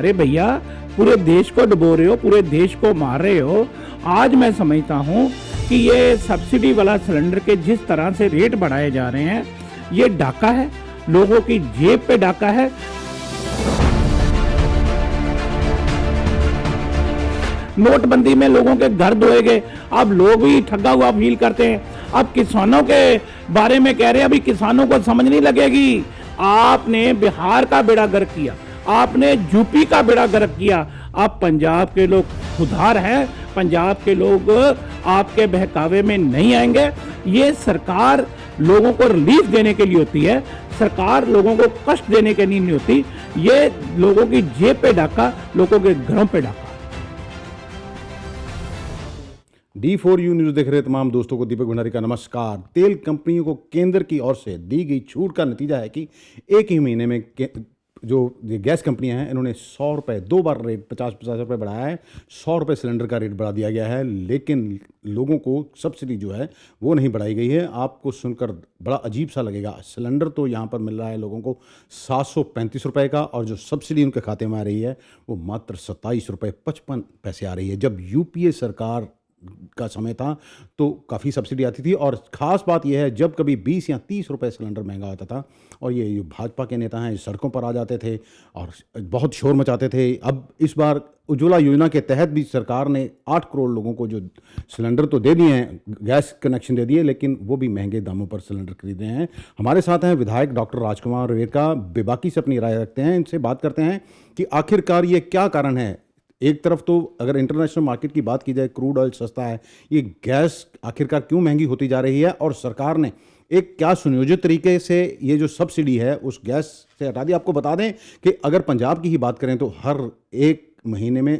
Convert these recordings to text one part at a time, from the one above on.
अरे भैया, पूरे देश को डुबो रहे हो, पूरे देश को मार रहे हो। आज मैं समझता हूँ कि ये सब्सिडी वाला सिलेंडर के जिस तरह से रेट बढ़ाए जा रहे हैं, ये डाका है, लोगों की जेब पे डाका है। नोटबंदी में लोगों के घर धोए गए, अब लोग भी ठगा हुआ फील करते हैं। अब किसानों के बारे में कह रहे हैं, अभी किसानों को समझ नहीं लगेगी। आपने बिहार का बेड़ा गर्क किया, आपने यूपी का बेड़ा गर्क किया। अब पंजाब के लोग खुदहार हैं, पंजाब के लोग आपके बहकावे में नहीं आएंगे। ये सरकार लोगों को रिलीफ देने के लिए होती है, सरकार लोगों को कष्ट देने के लिए नहीं होती। ये लोगों की जेब पे डाका, लोगों के घरों पे डाका। D4U न्यूज़ देख रहे तमाम दोस्तों को दीपक भंडारी का नमस्कार। तेल कंपनियों को केंद्र की ओर से दी गई छूट का नतीजा है कि एक ही महीने में जो गैस कंपनियां हैं, इन्होंने 100 रुपये, 2 बार रेट 50 रुपये बढ़ाया है। 100 रुपये सिलेंडर का रेट बढ़ा दिया गया है, लेकिन लोगों को सब्सिडी जो है वो नहीं बढ़ाई गई है। आपको सुनकर बड़ा अजीब सा लगेगा। सिलेंडर तो यहाँ पर मिल रहा है लोगों को 735 रुपये का, और जो सब्सिडी उनके खाते में आ रही है वो मात्र 27 रुपये 55 पैसे आ रही है। जब यूपीए सरकार का समय था तो काफ़ी सब्सिडी आती थी, और ख़ास बात यह है जब कभी 20 या 30 रुपए सिलेंडर महंगा होता था और ये भाजपा के नेता हैं सड़कों पर आ जाते थे और बहुत शोर मचाते थे। अब इस बार उज्ज्वला योजना के तहत भी सरकार ने 8 करोड़ लोगों को जो सिलेंडर तो दे दिए हैं, गैस कनेक्शन दे दिए, लेकिन वो भी महंगे दामों पर सिलेंडर खरीद रहे हैं। हमारे साथ हैं विधायक डॉक्टर राजकुमार रेरका, बेबाकी से अपनी राय रखते हैं। इनसे बात करते हैं कि आखिरकार ये क्या कारण है। एक तरफ तो अगर इंटरनेशनल मार्केट की बात की जाए, क्रूड ऑयल सस्ता है, ये गैस आखिरकार क्यों महंगी होती जा रही है, और सरकार ने एक क्या सुनियोजित तरीके से ये जो सब्सिडी है उस गैस से हटा दी। आपको बता दें कि अगर पंजाब की ही बात करें तो हर एक महीने में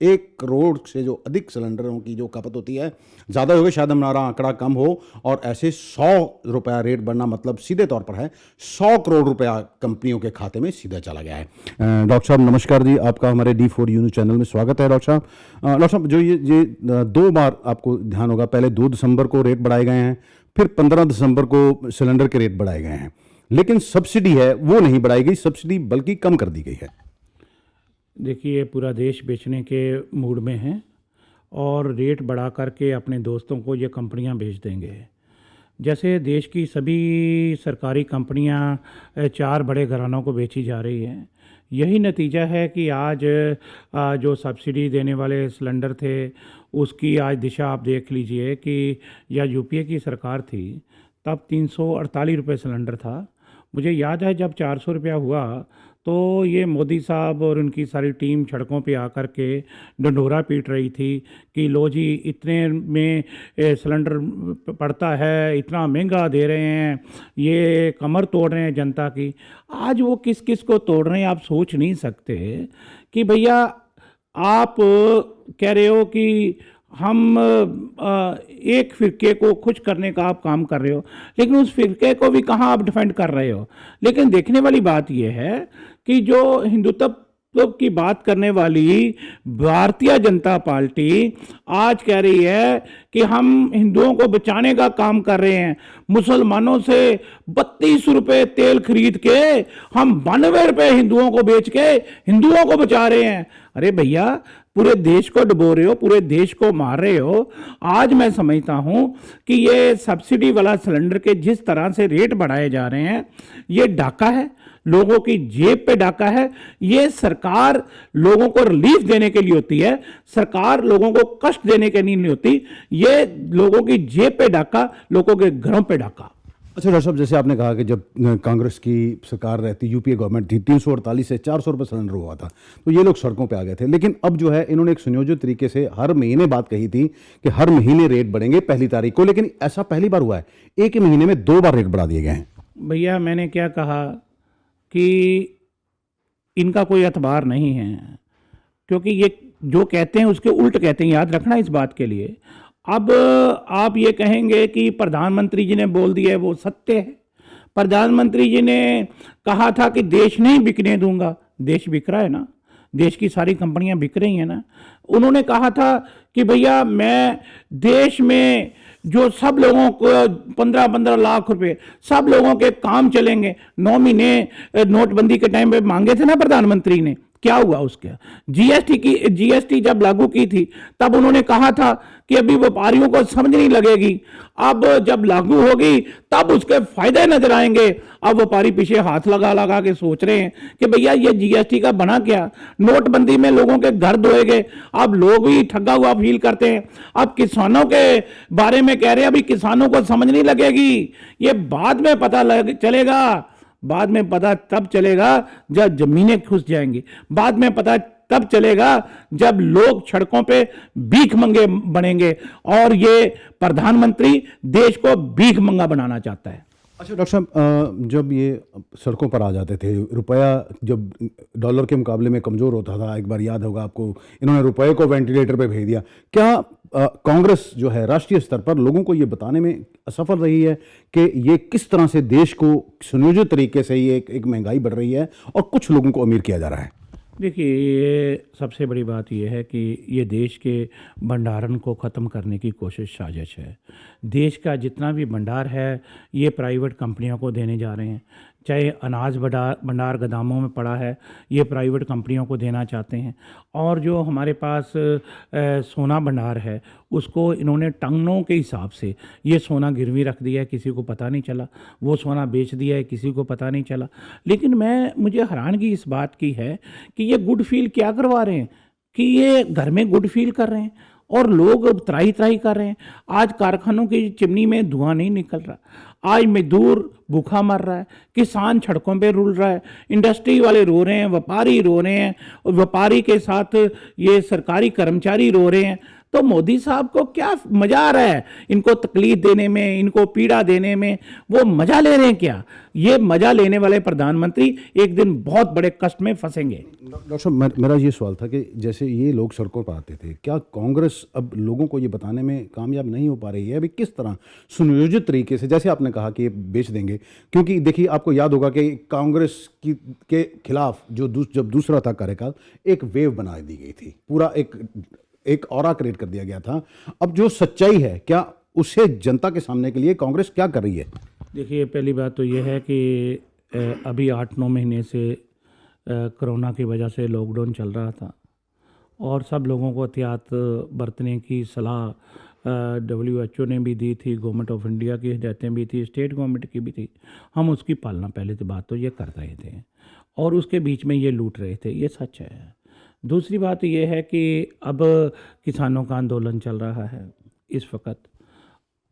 1 करोड़ से जो अधिक सिलेंडरों की जो खपत होती है, ज़्यादा हो गया शायद हमारा आंकड़ा कम हो, और ऐसे 100 रुपया रेट बढ़ना मतलब सीधे तौर पर है 100 करोड़ रुपया कंपनियों के खाते में सीधा चला गया है। डॉक्टर साहब नमस्कार जी, आपका हमारे D4U न्यूज़ चैनल में स्वागत है। डॉक्टर साहब जो ये 2 बार आपको ध्यान होगा, पहले 2 दिसंबर को रेट बढ़ाए गए हैं, फिर 15 दिसंबर को सिलेंडर के रेट बढ़ाए गए हैं, लेकिन सब्सिडी है वो नहीं बढ़ाई गई, सब्सिडी बल्कि कम कर दी गई है। देखिए, पूरा देश बेचने के मूड में है और रेट बढ़ा करके अपने दोस्तों को ये कंपनियां बेच देंगे। जैसे देश की सभी सरकारी कंपनियां 4 बड़े घरानों को बेची जा रही हैं, यही नतीजा है कि आज जो सब्सिडी देने वाले सिलेंडर थे उसकी आज दिशा आप देख लीजिए कि या यूपीए की सरकार थी तब 348 रुपये सिलेंडर था। मुझे याद है जब 400 रुपया हुआ तो ये मोदी साहब और उनकी सारी टीम सड़कों पे आकर के ढंढोरा पीट रही थी कि लो जी, इतने में सिलेंडर पड़ता है, इतना महंगा दे रहे हैं, ये कमर तोड़ रहे हैं जनता की। आज वो किस किस को तोड़ रहे हैं आप सोच नहीं सकते कि भैया, आप कह रहे हो कि हम एक फ़िरके को खुश करने का आप काम कर रहे हो, लेकिन उस फ़िरके को भी कहाँ आप डिफेंड कर रहे हो। लेकिन देखने वाली बात यह है कि जो हिंदुत्व की बात करने वाली भारतीय जनता पार्टी आज कह रही है कि हम हिंदुओं को बचाने का काम कर रहे हैं। मुसलमानों से 32 रुपये तेल खरीद के हम 92 रुपये हिंदुओं को बेच के हिंदुओं को बचा रहे हैं। अरे भैया, पूरे देश को डुबो रहे हो, पूरे देश को मार रहे हो। आज मैं समझता हूं कि ये सब्सिडी वाला सिलेंडर के जिस तरह से रेट बढ़ाए जा रहे हैं, ये डाका है, लोगों की जेब पे डाका है। ये सरकार लोगों को रिलीफ देने के लिए होती है, सरकार लोगों को कष्ट देने के लिए नहीं होती। ये लोगों की जेब पे डाका, लोगों के घरों पे डाका। अच्छा डॉक्टर साहब, जैसे आपने कहा कि जब कांग्रेस की सरकार रहती, यूपीए गवर्नमेंट थी, 348 से 400 रुपये सिलेंडर हुआ था, तो ये लोग सड़कों पे आ गए थे। लेकिन अब जो है इन्होंने एक सुनियोजित तरीके से हर महीने बात कही थी कि हर महीने रेट बढ़ेंगे 1 तारीख को, लेकिन ऐसा पहली बार हुआ है, एक ही महीने में 2 बार रेट बढ़ा दिए गए हैं। भैया, मैंने क्या कहा कि इनका कोई एतबार नहीं है, क्योंकि ये जो कहते हैं उसके उल्ट कहते हैं, याद रखना इस बात के लिए। अब आप ये कहेंगे कि प्रधानमंत्री जी ने बोल दिया है, वो सत्य है। प्रधानमंत्री जी ने कहा था कि देश नहीं बिकने दूंगा, देश बिक रहा है ना, देश की सारी कंपनियां बिक रही हैं ना। उन्होंने कहा था कि भैया, मैं देश में जो सब लोगों को 15-15 लाख रुपए सब लोगों के काम चलेंगे, 9 महीने नोटबंदी के टाइम पे मांगे थे ना प्रधानमंत्री ने, क्या हुआ उसके? जीएसटी जब लागू की थी तब उन्होंने कहा था कि अभी व्यापारियों को समझ नहीं लगेगी, अब जब लागू होगी तब उसके फायदे नजर आएंगे। अब व्यापारी पीछे हाथ लगा लगा के सोच रहे हैं कि भैया ये जीएसटी का बना क्या? नोटबंदी में लोगों के घर धोए गए, अब लोग भी ठगा हुआ फील करते हैं। अब किसानों के बारे में कह रहे हैं अभी किसानों को समझ नहीं लगेगी, ये बाद में पता चलेगा। बाद में पता तब चलेगा जब जमीनें खुस जाएंगी, बाद में पता तब चलेगा जब लोग सड़कों पे भीख मंगे बनेंगे, और ये प्रधानमंत्री देश को भीख मंगा बनाना चाहता है। अच्छा डॉक्टर साहब, जब ये सड़कों पर आ जाते थे, रुपया जब डॉलर के मुकाबले में कमज़ोर होता था, एक बार याद होगा आपको, इन्होंने रुपये को वेंटिलेटर पे भेज दिया। क्या कांग्रेस जो है राष्ट्रीय स्तर पर लोगों को ये बताने में असफल रही है कि ये किस तरह से देश को सुनियोजित तरीके से ये एक महंगाई बढ़ रही है और कुछ लोगों को अमीर किया जा रहा है? देखिए, ये सबसे बड़ी बात यह है कि ये देश के भंडारण को ख़त्म करने की साजिश है। देश का जितना भी भंडार है ये प्राइवेट कंपनियों को देने जा रहे हैं। चाहे अनाज भंडार गोदामों में पड़ा है, ये प्राइवेट कंपनियों को देना चाहते हैं। और जो हमारे पास सोना भंडार है उसको इन्होंने टनों के हिसाब से ये सोना गिरवी रख दिया है, किसी को पता नहीं चला। वो सोना बेच दिया है, किसी को पता नहीं चला। लेकिन मुझे हैरानगी इस बात की है कि ये गुड फील क्या करवा रहे हैं कि ये घर में गुड फील कर रहे हैं और लोग त्राही त्राही कर रहे हैं। आज कारखानों की चिमनी में धुआं नहीं निकल रहा, आज मजदूर भूखा मर रहा है, किसान सड़कों पे रुल रहा है, इंडस्ट्री वाले रो रहे हैं, व्यापारी रो रहे हैं, और व्यापारी के साथ ये सरकारी कर्मचारी रो रहे हैं। तो मोदी साहब को क्या मजा आ रहा है इनको तकलीफ देने में, इनको पीड़ा देने में? वो मजा ले रहे हैं क्या? ये मजा लेने वाले प्रधानमंत्री एक दिन बहुत बड़े कष्ट में फंसेंगे। डॉक्टर साहब, मेरा ये सवाल था कि जैसे ये लोग सड़कों पर आते थे, क्या कांग्रेस अब लोगों को ये बताने में कामयाब नहीं हो पा रही है अभी किस तरह सुनियोजित तरीके से, जैसे आपने कहा कि ये बेच देंगे? क्योंकि देखिए, आपको याद होगा कि कांग्रेस के खिलाफ जब दूसरा था कार्यकाल, एक वेव बना दी गई थी, पूरा एक ऑरा क्रिएट कर दिया गया था। अब जो सच्चाई है, क्या उसे जनता के सामने के लिए कांग्रेस क्या कर रही है? देखिए, पहली बात तो ये है कि अभी 8-9 महीने से कोरोना की वजह से लॉकडाउन चल रहा था और सब लोगों को एहतियात बरतने की सलाह WHO ने भी दी थी, गवर्नमेंट ऑफ इंडिया की हिदायतें भी थी, स्टेट गवर्नमेंट की भी थी। हम उसकी पालना पहले तो बात तो ये कर रहे थे और उसके बीच में ये लूट रहे थे, ये सच है। दूसरी बात यह है कि अब किसानों का आंदोलन चल रहा है इस वक्त।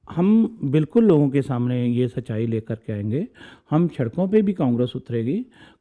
हम बिल्कुल लोगों के सामने ये सच्चाई लेकर के आएंगे। हम सड़कों पे भी कांग्रेस उतरेगी,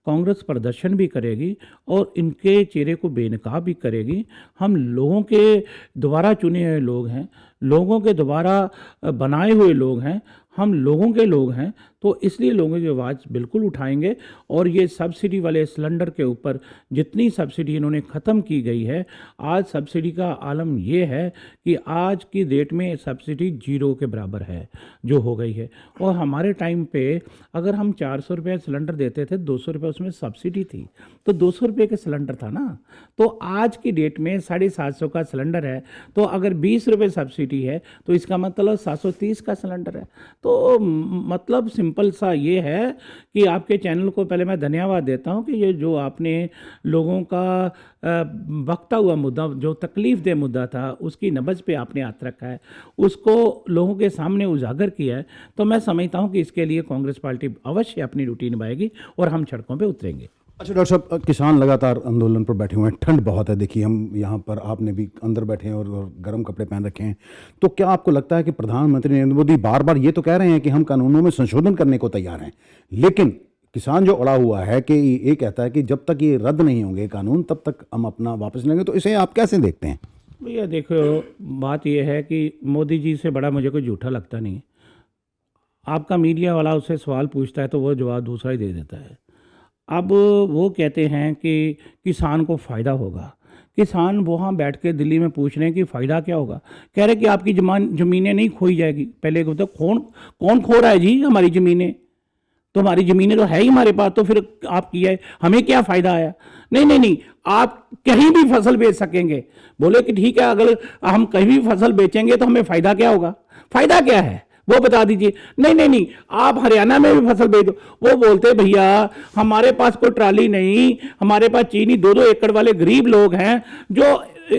कांग्रेस प्रदर्शन भी करेगी और इनके चेहरे को बेनकाब भी करेगी। हम लोगों के दोबारा चुने हुए लोग हैं, लोगों के दोबारा बनाए हुए लोग हैं, हम लोगों के लोग हैं, तो इसलिए लोगों की आवाज़ बिल्कुल उठाएंगे। और ये सब्सिडी वाले सिलेंडर के ऊपर जितनी सब्सिडी इन्होंने ख़त्म की गई है, आज सब्सिडी का आलम ये है कि आज की डेट में सब्सिडी 0 के बराबर है जो हो गई है। और हमारे टाइम पे अगर हम 400 रुपये सिलेंडर देते थे, 200 रुपये उसमें सब्सिडी थी, तो 200 रुपये का सिलेंडर था ना। तो आज की डेट में 750 का सिलेंडर है, तो अगर 20 रुपये सब्सिडी है तो इसका मतलब 730 का सिलेंडर है। तो मतलब सिंपल सा ये है कि आपके चैनल को पहले मैं धन्यवाद देता हूं कि ये जो आपने लोगों का बकता हुआ मुद्दा, जो तकलीफ दे मुद्दा था, उसकी नब्ज़ पे आपने हाथ रखा है, उसको लोगों के सामने उजागर किया है। तो मैं समझता हूं कि इसके लिए कांग्रेस पार्टी अवश्य अपनी ड्यूटी निभाएगी और हम सड़कों पर उतरेंगे। अच्छा डॉक्टर साहब, किसान लगातार आंदोलन पर बैठे हुए हैं, ठंड बहुत है, देखिए हम यहाँ पर, आपने भी अंदर बैठे हैं और गर्म कपड़े पहन रखे हैं। तो क्या आपको लगता है कि प्रधानमंत्री नरेंद्र मोदी बार बार ये तो कह रहे हैं कि हम कानूनों में संशोधन करने को तैयार हैं, लेकिन किसान जो अड़ा हुआ है कि ये कहता है कि जब तक ये रद्द नहीं होंगे कानून तब तक हम अपना वापस लेंगे, तो इसे आप कैसे देखते हैं? भैया देखो, बात यह है कि मोदी जी से बड़ा मुझे कोई झूठा लगता नहीं। आपका मीडिया वाला उससे सवाल पूछता है तो वो जवाब दूसरा ही दे देता है। अब वो कहते हैं कि किसान को फ़ायदा होगा। किसान वहाँ बैठ के दिल्ली में पूछ रहे हैं कि फ़ायदा क्या होगा। कह रहे कि आपकी ज़मीनें नहीं खोई जाएगी। पहले तो कौन खो रहा है जी हमारी ज़मीनें? तो हमारी ज़मीनें तो है ही हमारे पास, तो फिर आप किया है, हमें क्या फ़ायदा आया? नहीं, आप कहीं भी फसल बेच सकेंगे। बोले कि ठीक है, अगर हम कहीं भी फसल बेचेंगे तो हमें फ़ायदा क्या होगा? फ़ायदा क्या है? वो बता दीजिए। नहीं नहीं नहीं, आप हरियाणा में भी फसल बेच दो। वो बोलते भैया हमारे पास कोई ट्राली नहीं, हमारे पास चीनी 2-2 एकड़ वाले गरीब लोग हैं जो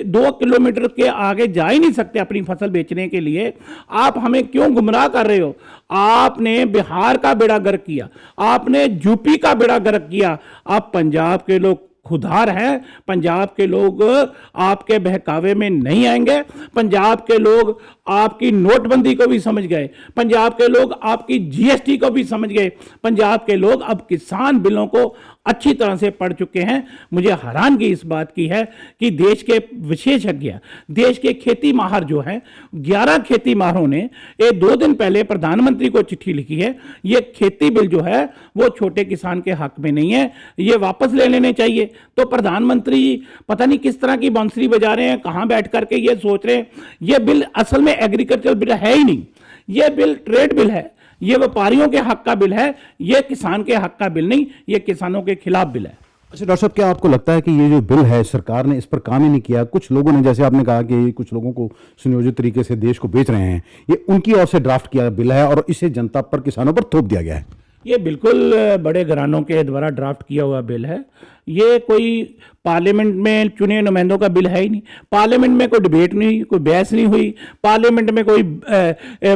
2 किलोमीटर के आगे जा ही नहीं सकते अपनी फसल बेचने के लिए। आप हमें क्यों गुमराह कर रहे हो? आपने बिहार का बेड़ा गर्क किया, आपने यूपी का बेड़ा गर्क किया। आप पंजाब के लोग खुदार हैं, पंजाब के लोग आपके बहकावे में नहीं आएंगे। पंजाब के लोग आपकी नोटबंदी को भी समझ गए, पंजाब के लोग आपकी जीएसटी को भी समझ गए, पंजाब के लोग अब किसान बिलों को अच्छी तरह से पढ़ चुके हैं। मुझे हैरानगी इस बात की है कि देश के विशेषज्ञ, देश के खेती माहर जो हैं, 11 खेती माहरों ने ये 2 दिन पहले प्रधानमंत्री को चिट्ठी लिखी है। ये खेती बिल जो है वो छोटे किसान के हक में नहीं है, ये वापस ले लेने चाहिए। तो प्रधानमंत्री पता नहीं किस तरह की बांसुरी बजा रहे हैं, कहां बैठ करके ये सोच रहे हैं। ये बिल असल में एग्रीकल्चर बिल है ही नहीं, ये बिल ट्रेड बिल है, ये व्यापारियों के हक का बिल है, ये किसान के हक का बिल नहीं, ये किसानों के खिलाफ बिल है। अच्छा डॉक्टर साहब, क्या आपको लगता है कि ये जो बिल है सरकार ने इस पर काम ही नहीं किया? कुछ लोगों ने, जैसे आपने कहा कि कुछ लोगों को सुनियोजित तरीके से देश को बेच रहे हैं, ये उनकी ओर से ड्राफ्ट किया बिल है और इसे जनता पर, किसानों पर थोप दिया गया है। ये बिल्कुल बड़े घरानों के द्वारा ड्राफ्ट किया हुआ बिल है। ये कोई पार्लियामेंट में चुने नुमाइंदों का बिल है ही नहीं। पार्लियामेंट में कोई डिबेट नहीं हुई, कोई बहस नहीं हुई, पार्लियामेंट में कोई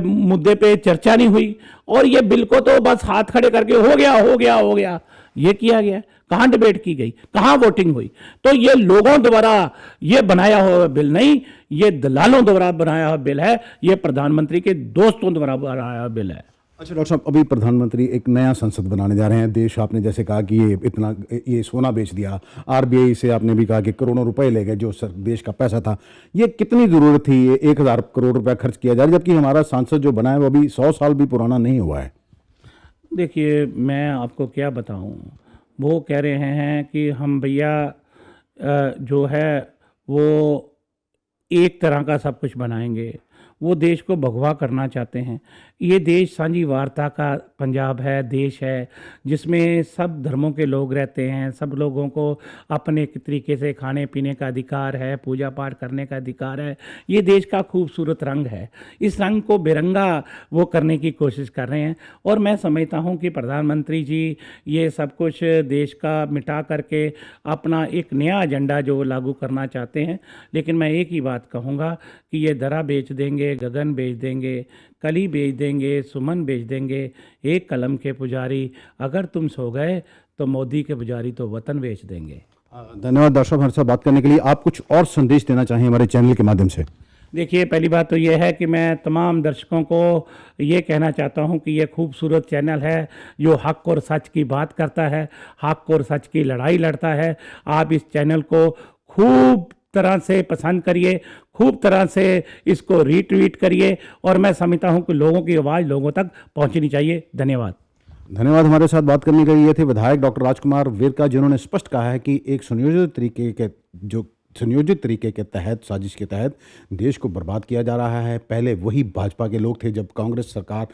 मुद्दे पे चर्चा नहीं हुई, और ये बिल को तो बस हाथ खड़े करके हो गया हो गया हो गया ये किया गया। कहाँ डिबेट की गई, कहाँ वोटिंग हुई? तो ये लोगों द्वारा ये बनाया हुआ बिल नहीं, ये दलालों द्वारा बनाया हुआ बिल है, ये प्रधानमंत्री के दोस्तों द्वारा बनाया हुआ बिल है। अच्छा डॉक्टर साहब, अभी प्रधानमंत्री एक नया संसद बनाने जा रहे हैं। देश, आपने जैसे कहा कि ये सोना बेच दिया, आरबीआई से आपने भी कहा कि करोड़ों रुपए ले गए जो देश का पैसा था। ये कितनी ज़रूरत थी? ये 1000 करोड़ रुपया खर्च किया जा रहा है, जबकि हमारा सांसद जो बना है वो अभी 100 साल भी पुराना नहीं हुआ है। देखिए, मैं आपको क्या बताऊं, वो कह रहे हैं कि हम भैया जो है वो एक तरह का सब कुछ बनाएंगे, वो देश को भगवा करना चाहते हैं। ये देश सांझी वार्ता का पंजाब है, देश है जिसमें सब धर्मों के लोग रहते हैं, सब लोगों को अपने तरीके से खाने पीने का अधिकार है, पूजा पाठ करने का अधिकार है। ये देश का खूबसूरत रंग है, इस रंग को बेरंगा वो करने की कोशिश कर रहे हैं। और मैं समझता हूँ कि प्रधानमंत्री जी ये सब कुछ देश का मिटा करके अपना एक नया एजेंडा जो लागू करना चाहते हैं। लेकिन मैं एक ही बात कहूँगा कि ये दरा बेच देंगे, गगन बेच देंगे, कली बेच देंगे, सुमन बेच देंगे, एक कलम के पुजारी, अगर तुम सो गए तो मोदी के पुजारी तो वतन बेच देंगे। धन्यवाद डॉक्टर साहब हमारे साथ बात करने के लिए। आप कुछ और संदेश देना चाहें हमारे चैनल के माध्यम से? देखिए, पहली बात तो ये है कि मैं तमाम दर्शकों को ये कहना चाहता हूँ कि ये खूबसूरत चैनल है जो हक और सच की बात करता है, हक और सच की लड़ाई लड़ता है। आप इस चैनल को खूब तरह से पसंद करिए, खूब तरह से इसको रीट्वीट करिए, और मैं समझता हूं कि लोगों की आवाज़ लोगों तक पहुंचनी चाहिए। धन्यवाद। धन्यवाद। हमारे साथ बात करने के लिए थे विधायक डॉक्टर राजकुमार वेरका, जिन्होंने स्पष्ट कहा है कि एक सुनियोजित तरीके के तहत, साजिश के तहत देश को बर्बाद किया जा रहा है। पहले वही भाजपा के लोग थे, जब कांग्रेस सरकार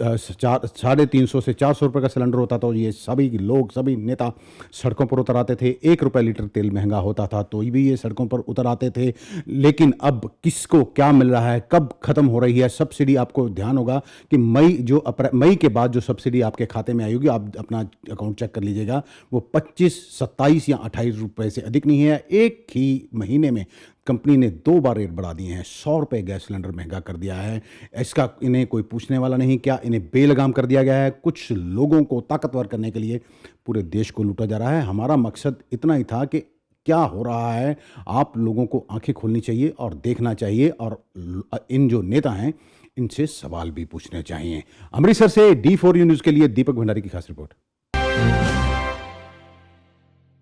350 से 400 रुपये का सिलेंडर होता था, ये सभी लोग, सभी नेता सड़कों पर उतर आते थे। 1 रुपये लीटर तेल महंगा होता था तो भी ये सड़कों पर उतर आते थे। लेकिन अब किसको क्या मिल रहा है, कब खत्म हो रही है सब्सिडी? आपको ध्यान होगा कि मई के बाद जो सब्सिडी आपके खाते में आई होगी, आप अपना अकाउंट चेक कर लीजिएगा, वो 25, 27 या 28 रुपये से अधिक नहीं है। एक ही महीने में कंपनी ने 2 बार रेट बढ़ा दिए हैं, 100 रुपये गैस सिलेंडर महंगा कर दिया है। इसका इन्हें कोई पूछने वाला नहीं, क्या इन्हें बेलगाम कर दिया गया है? कुछ लोगों को ताकतवर करने के लिए पूरे देश को लूटा जा रहा है। हमारा मकसद इतना ही था कि क्या हो रहा है, आप लोगों को आंखें खोलनी चाहिए और देखना चाहिए, और इन जो नेता हैं इनसे सवाल भी पूछने चाहिए। अमृतसर से D4U न्यूज़ के लिए दीपक भंडारी की खास रिपोर्ट।